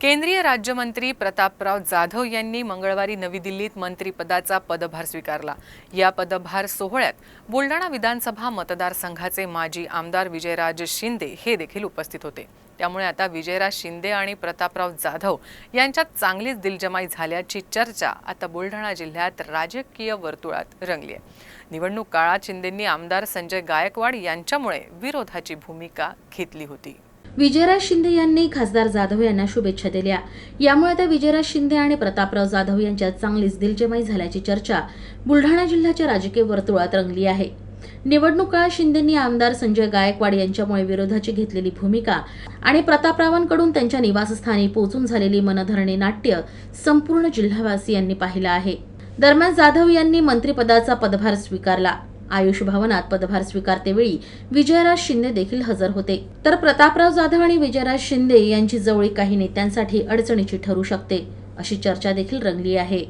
केंद्रीय राज्यमंत्री प्रतापराव जाधव यांनी मंगळवारी नवी दिल्लीत मंत्रिपदाचा पदभार स्वीकारला। या पदभार सोहळ्यात बुलढाणा विधानसभा मतदारसंघाचे माजी आमदार विजयराज शिंदे हे देखील उपस्थित होते। त्यामुळे आता विजयराज शिंदे आणि प्रतापराव जाधव यांच्यात चांगलीच दिलजमाई झाल्याची चर्चा आता बुलढाणा जिल्ह्यात राजकीय वर्तुळात रंगली आहे। निवडणूक काळात शिंदेंनी आमदार संजय गायकवाड यांच्यामुळे विरोधाची भूमिका घेतली होती। विजयराज शिंदे यांनी खासदार जाधव यांना शुभेच्छा दिल्या। यामुळे आता विजयराज शिंदे आणि प्रतापराव जाधव यांच्यात चांगलीच दिलजमाई झाल्याची चर्चा बुलढाणा जिल्ह्याच्या राजकीय वर्तुळात रंगली आहे। निवडणूक काळात शिंदेंनी आमदार संजय गायकवाड यांच्यामुळे विरोधाची घेतलेली भूमिका आणि प्रतापरावांकडून त्यांच्या निवासस्थानी पोहोचून झालेली मनधरणी नाट्य संपूर्ण जिल्हावासियांनी पाहिलं आहे। दरम्यान जाधव यांनी मंत्रिपदाचा पदभार स्वीकारला। आयुष भवनात पदभार स्वीकारतेवेळी विजयराज शिंदे देखील हजर होते। तर प्रतापराव जाधव आणि विजयराज शिंदे यांची जवळीक काही नेत्यांसाठी अडचणीची ठरू शकते, अशी चर्चा देखील रंगली आहे।